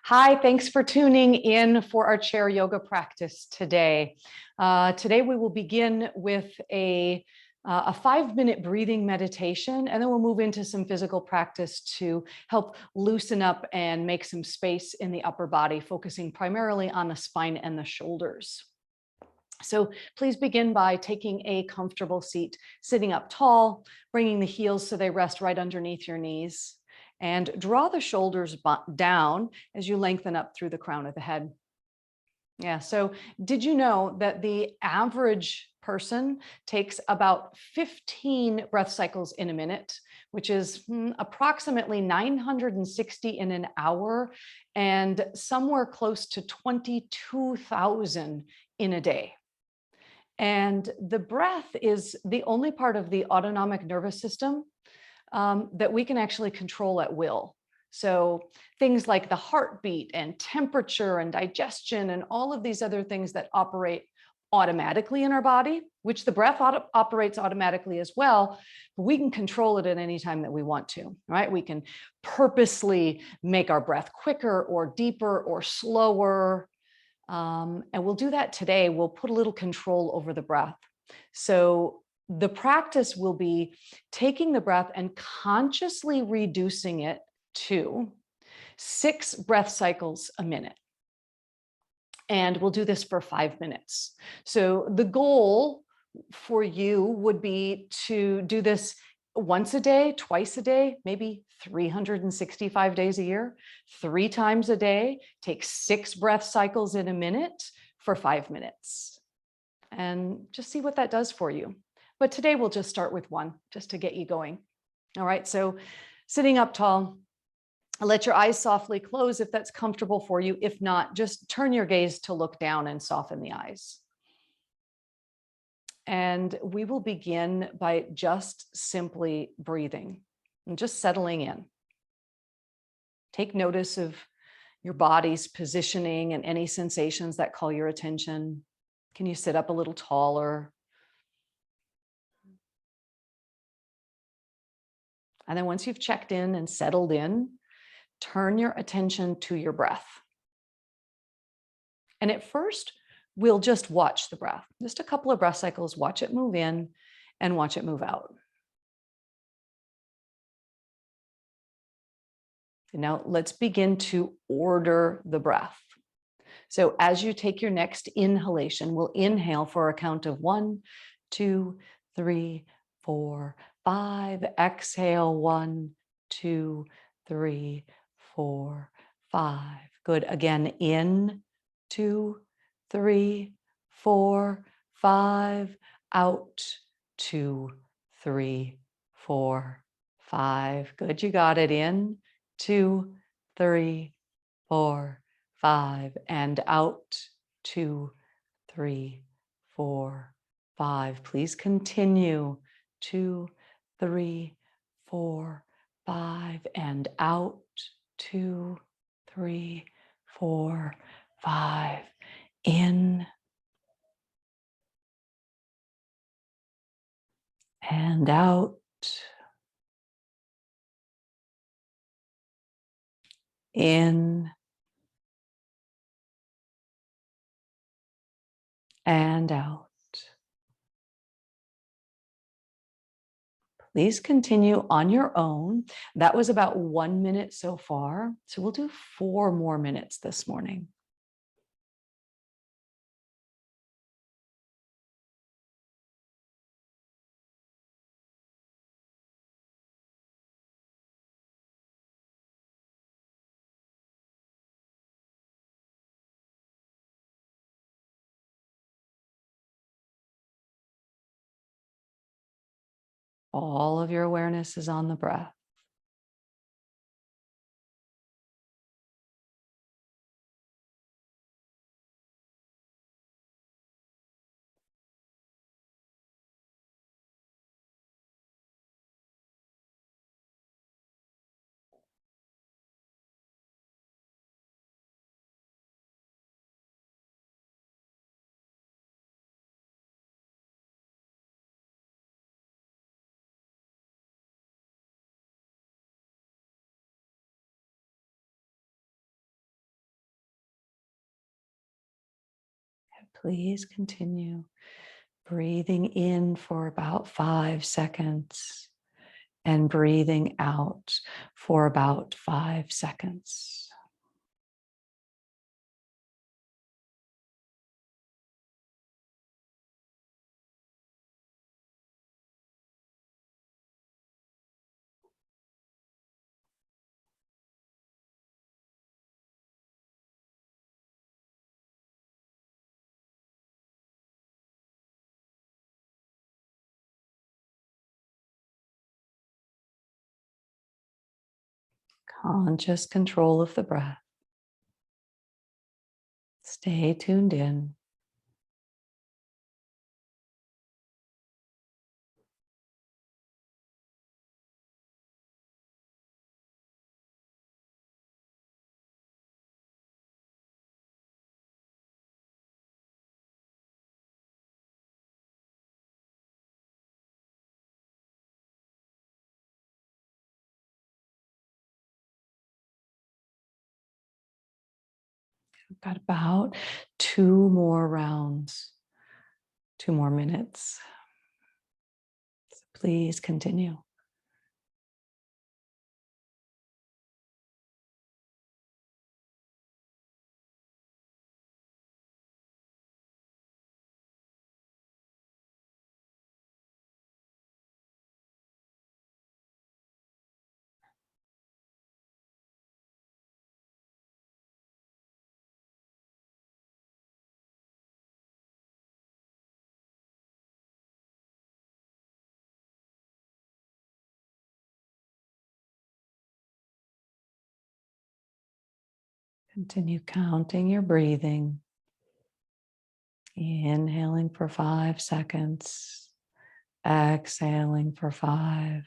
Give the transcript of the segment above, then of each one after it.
Hi, thanks for tuning in for our chair yoga practice today. Today we will begin with a 5-minute breathing meditation, and then we'll move into some physical practice to help loosen up and make some space in the upper body, focusing primarily on the spine and the shoulders. So please begin by taking a comfortable seat, sitting up tall, bringing the heels so they rest right underneath your knees, and draw the shoulders down as you lengthen up through the crown of the head. Yeah, so did you know that the average person takes about 15 breath cycles in a minute, which is approximately 960 in an hour and somewhere close to 22,000 in a day? And the breath is the only part of the autonomic nervous system that we can actually control at will. So things like the heartbeat and temperature and digestion and all of these other things that operate automatically in our body, which the breath operates automatically as well, but we can control it at any time that we want to, right? We can purposely make our breath quicker or deeper or slower. And we'll do that today. We'll put a little control over the breath. So the practice will be taking the breath and consciously reducing it to 6 breath cycles a minute. And we'll do this for 5 minutes. So the goal for you would be to do this once a day, twice a day, maybe 365 days a year, 3 times a day. Take 6 breath cycles in a minute for 5 minutes. And just see what that does for you. But today we'll just start with 1, just to get you going. All right, so sitting up tall, let your eyes softly close if that's comfortable for you. If not, just turn your gaze to look down and soften the eyes. And we will begin by just simply breathing and just settling in. Take notice of your body's positioning and any sensations that call your attention. Can you sit up a little taller? And then once you've checked in and settled in, turn your attention to your breath. And at first, we'll just watch the breath. Just a couple of breath cycles, watch it move in and watch it move out. And now let's begin to order the breath. So as you take your next inhalation, we'll inhale for a count of 1, 2, 3, 4, 5. Exhale, 1, 2, 3, 4, 5. Good. Again, in, 2, 3, 4, 5. Out, 2, 3, 4, 5. Good. You got it. In, 2, 3, 4, 5. And out, 2, 3, 4, 5. Please continue. 2, 3, 4, 5. And out, 2, 3, 4, 5. In and out. In and out. Please continue on your own. That was about 1 minute so far. So we'll do 4 more minutes this morning. All of your awareness is on the breath. Please continue breathing in for about 5 seconds and breathing out for about 5 seconds. Conscious control of the breath. Stay tuned in. We've got about 2 more rounds, 2 more minutes. So please continue. Continue counting your breathing. Inhaling for 5 seconds. Exhaling for 5.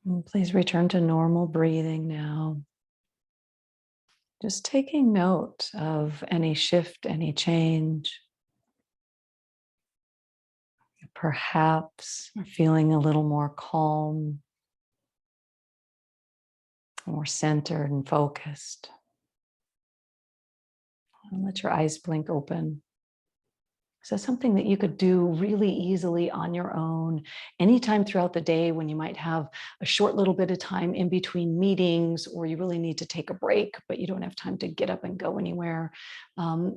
And please return to normal breathing now. Just taking note of any shift, any change. Perhaps feeling a little more calm, more centered and focused. And let your eyes blink open. So something that you could do really easily on your own, anytime throughout the day when you might have a short little bit of time in between meetings, or you really need to take a break, but you don't have time to get up and go anywhere.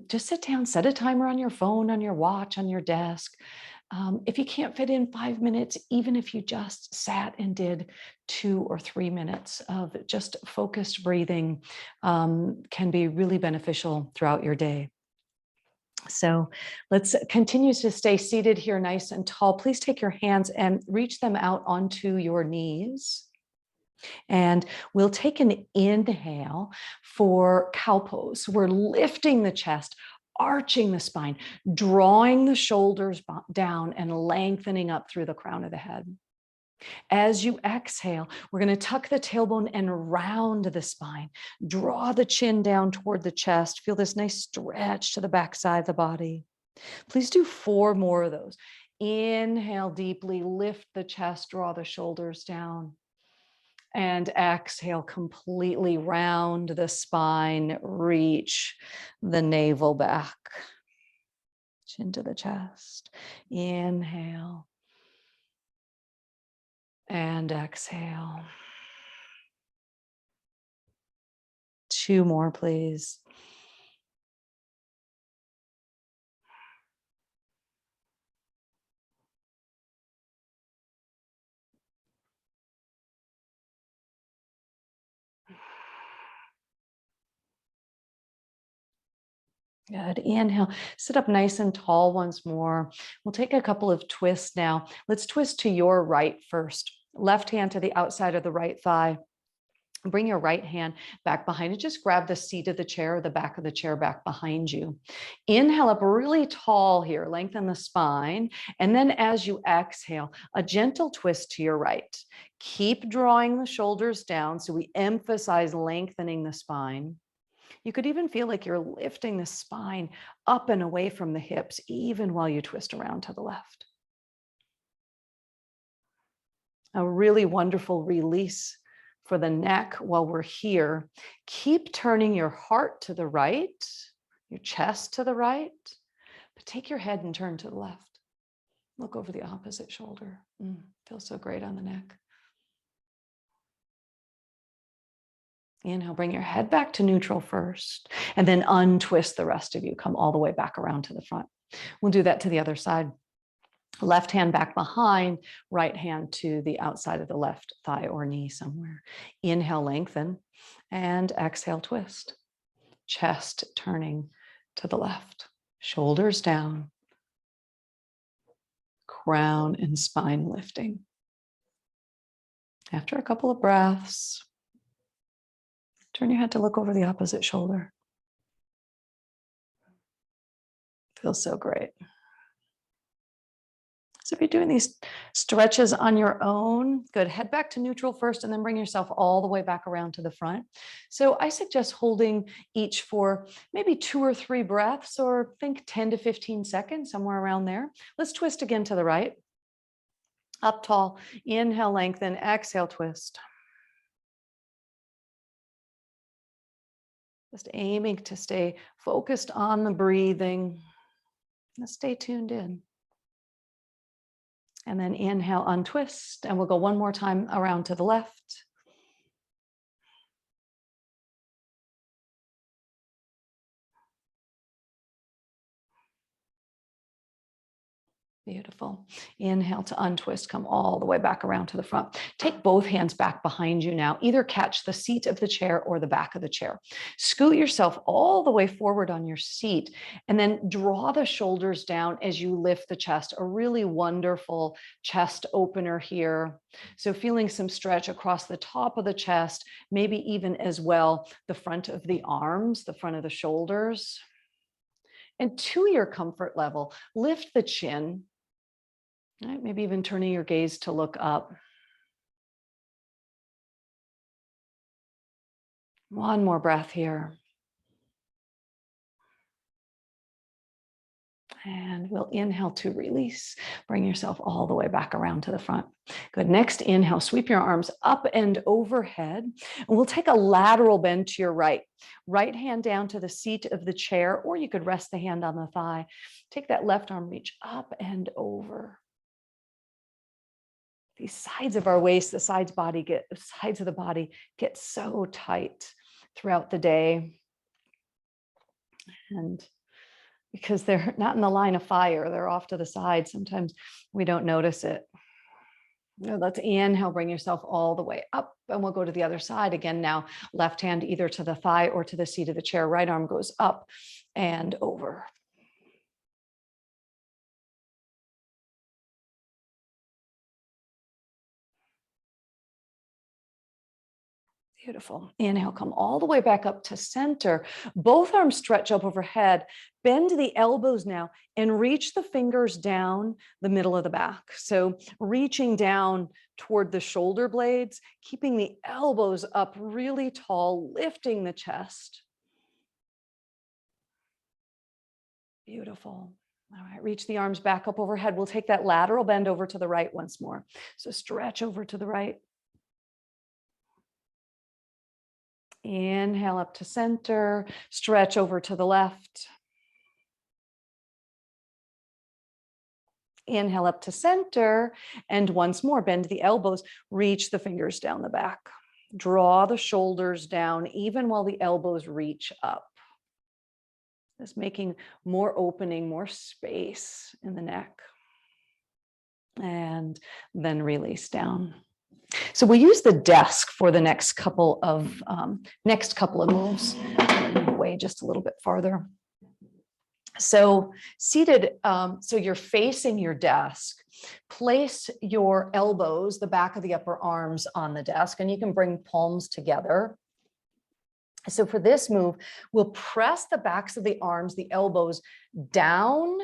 Just sit down, set a timer on your phone, on your watch, on your desk. If you can't fit in 5 minutes, even if you just sat and did 2 or 3 minutes of just focused breathing, can be really beneficial throughout your day. So let's continue to stay seated here nice and tall. Please take your hands and reach them out onto your knees. And we'll take an inhale for cow pose. We're lifting the chest, arching the spine, drawing the shoulders down and lengthening up through the crown of the head. As you exhale, we're going to tuck the tailbone and round the spine. Draw the chin down toward the chest. Feel this nice stretch to the backside of the body. Please do 4 more of those. Inhale deeply, lift the chest, draw the shoulders down. And exhale, completely round the spine, reach the navel back. Chin to the chest. Inhale. And exhale. 2 more, please. Good. Inhale. Sit up nice and tall once more. We'll take a couple of twists now. Let's twist to your right first. Left hand to the outside of the right thigh. Bring your right hand back behind it. Just grab the seat of the chair or the back of the chair back behind you. Inhale up really tall here. Lengthen the spine. And then as you exhale, a gentle twist to your right. Keep drawing the shoulders down. So we emphasize lengthening the spine. You could even feel like you're lifting the spine up and away from the hips, even while you twist around to the left. A really wonderful release for the neck while we're here. Keep turning your heart to the right, your chest to the right, but take your head and turn to the left. Look over the opposite shoulder. Feels so great on the neck. Inhale, bring your head back to neutral first, and then untwist the rest of you. Come all the way back around to the front. We'll do that to the other side. Left hand back behind, right hand to the outside of the left thigh or knee somewhere. Inhale, lengthen, and exhale, twist. Chest turning to the left, shoulders down, crown and spine lifting. After a couple of breaths, turn your head to look over the opposite shoulder. Feels so great. So if you're doing these stretches on your own, good. Head back to neutral first and then bring yourself all the way back around to the front. So I suggest holding each for maybe 2 or 3 breaths, or think 10 to 15 seconds, somewhere around there. Let's twist again to the right. Up tall. Inhale, lengthen. Exhale, twist. Just aiming to stay focused on the breathing. Let's stay tuned in. And then inhale, untwist, and we'll go one more time around to the left. Beautiful. Inhale to untwist, come all the way back around to the front. Take both hands back behind you now. Either catch the seat of the chair or the back of the chair. Scoot yourself all the way forward on your seat, and then draw the shoulders down as you lift the chest. A really wonderful chest opener here. So feeling some stretch across the top of the chest, maybe even as well the front of the arms, the front of the shoulders. And to your comfort level, lift the chin. Right, maybe even turning your gaze to look up. One more breath here. And we'll inhale to release. Bring yourself all the way back around to the front. Good. Next inhale, sweep your arms up and overhead. And we'll take a lateral bend to your right. Right hand down to the seat of the chair, or you could rest the hand on the thigh. Take that left arm, reach up and over. These sides of our waist, the sides of the body get so tight throughout the day. And because they're not in the line of fire, they're off to the side. Sometimes we don't notice it. Let's inhale, bring yourself all the way up, and we'll go to the other side again now. Left hand either to the thigh or to the seat of the chair. Right arm goes up and over. Beautiful. Inhale, come all the way back up to center. Both arms stretch up overhead. Bend the elbows now and reach the fingers down the middle of the back. So reaching down toward the shoulder blades, keeping the elbows up really tall, lifting the chest. Beautiful. All right, reach the arms back up overhead. We'll take that lateral bend over to the right once more. So stretch over to the right. Inhale up to center, stretch over to the left. Inhale up to center. And once more, bend the elbows, reach the fingers down the back. Draw the shoulders down even while the elbows reach up. Just making more opening, more space in the neck. And then release down. So we'll use the desk for the next couple of moves. Move away just a little bit farther. So seated, so you're facing your desk. Place your elbows, the back of the upper arms on the desk, and you can bring palms together. So for this move, we'll press the backs of the arms, the elbows down,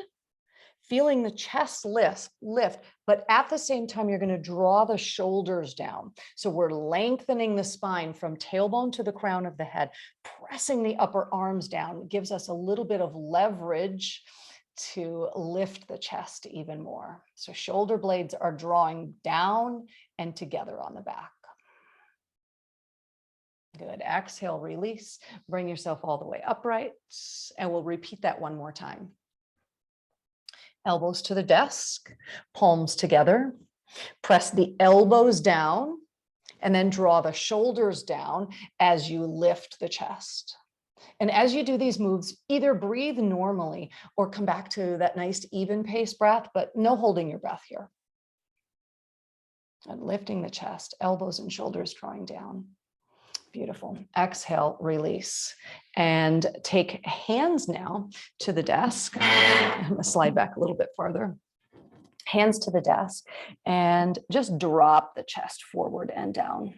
feeling the chest lift, but at the same time, you're going to draw the shoulders down. So we're lengthening the spine from tailbone to the crown of the head, pressing the upper arms down. It gives us a little bit of leverage to lift the chest even more. So shoulder blades are drawing down and together on the back. Good. Exhale, release. Bring yourself all the way upright. And we'll repeat that one more time. Elbows to the desk, palms together. Press the elbows down and then draw the shoulders down as you lift the chest. And as you do these moves, either breathe normally or come back to that nice even pace breath, but no holding your breath here. And lifting the chest, elbows and shoulders drawing down. Beautiful. Exhale, release. And take hands now to the desk. I'm going to slide back a little bit farther. Hands to the desk and just drop the chest forward and down.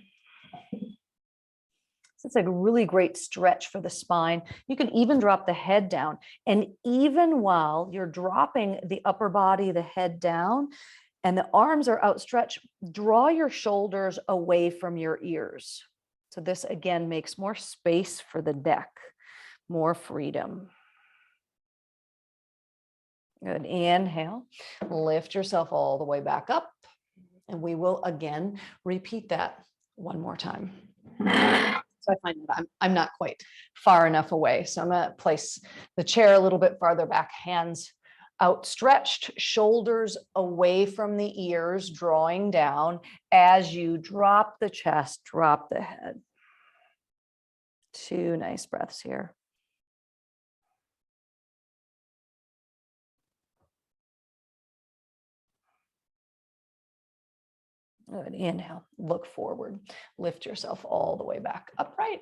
It's like a really great stretch for the spine. You can even drop the head down. And even while you're dropping the upper body, the head down, and the arms are outstretched, draw your shoulders away from your ears. So this again makes more space for the neck, more freedom. Good. Inhale, lift yourself all the way back up. And we will again repeat that one more time. So I find that I'm not quite far enough away. So I'm going to place the chair a little bit farther back, hands outstretched, shoulders away from the ears, drawing down. As you drop the chest, drop the head. 2 nice breaths here. Good. Inhale, look forward, lift yourself all the way back upright.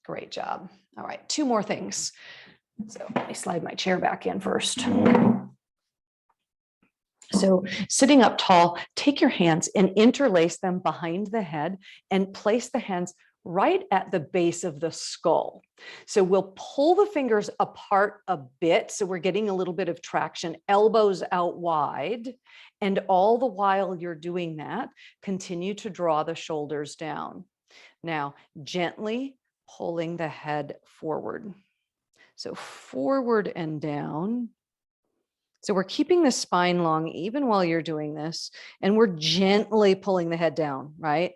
Great job. All right, 2 more things. So let me slide my chair back in first. So sitting up tall, take your hands and interlace them behind the head and place the hands right at the base of the skull. So we'll pull the fingers apart a bit. So we're getting a little bit of traction, elbows out wide. And all the while you're doing that, continue to draw the shoulders down. Now, gently pulling the head forward. So forward and down. So we're keeping the spine long even while you're doing this, and we're gently pulling the head down, right?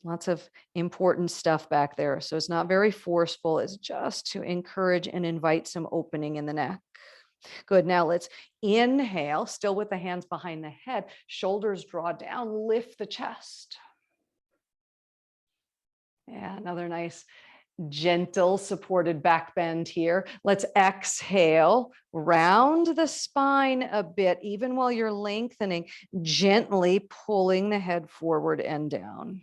Lots of important stuff back there. So it's not very forceful. It's just to encourage and invite some opening in the neck. Good. Now let's inhale, still with the hands behind the head, shoulders draw down, lift the chest. Yeah, another nice gentle supported back bend here. Let's exhale, round the spine a bit, even while you're lengthening, gently pulling the head forward and down.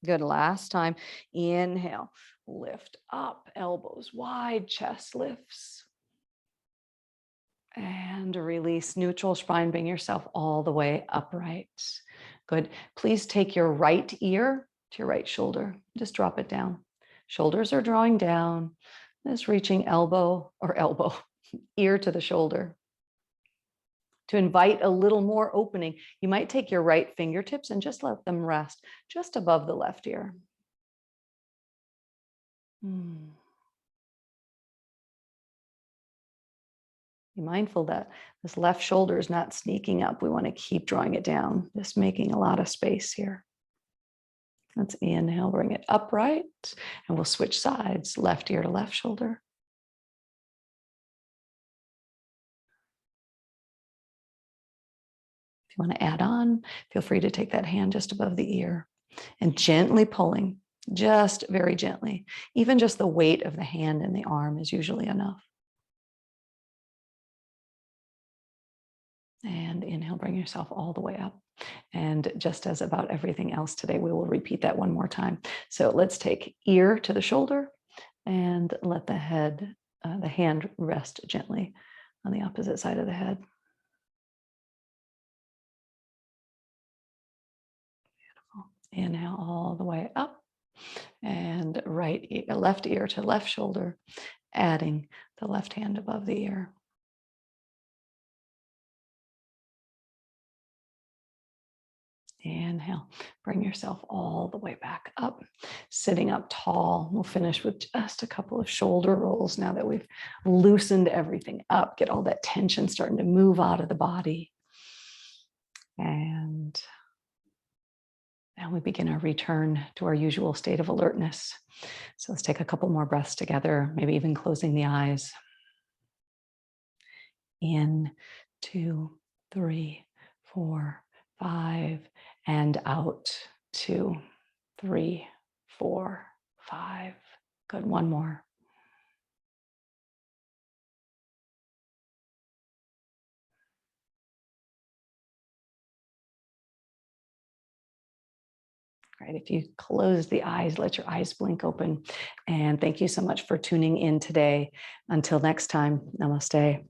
Good. Last time. Inhale, lift up, elbows wide, chest lifts. And release, neutral spine, bring yourself all the way upright. Good. Please take your right ear to your right shoulder. Just drop it down. Shoulders are drawing down. Just reaching ear to the shoulder. To invite a little more opening, you might take your right fingertips and just let them rest just above the left ear. Be mindful that this left shoulder is not sneaking up. We want to keep drawing it down, just making a lot of space here. Let's inhale, bring it upright, and we'll switch sides, left ear to left shoulder. If you want to add on, feel free to take that hand just above the ear and gently pulling, just very gently. Even just the weight of the hand and the arm is usually enough. And inhale, bring yourself all the way up. And just as about everything else today, we will repeat that one more time. So let's take ear to the shoulder and let the hand rest gently on the opposite side of the head. Beautiful. Inhale all the way up, and left ear to left shoulder, adding the left hand above the ear. Inhale, bring yourself all the way back up, sitting up tall. We'll finish with just a couple of shoulder rolls now that we've loosened everything up, get all that tension starting to move out of the body. And now we begin our return to our usual state of alertness. So let's take a couple more breaths together, maybe even closing the eyes. In, 2, 3, 4, 5, and out. 2, 3, 4, 5. Good. One more. All right. If you close the eyes, let your eyes blink open. And thank you so much for tuning in today. Until next time, namaste.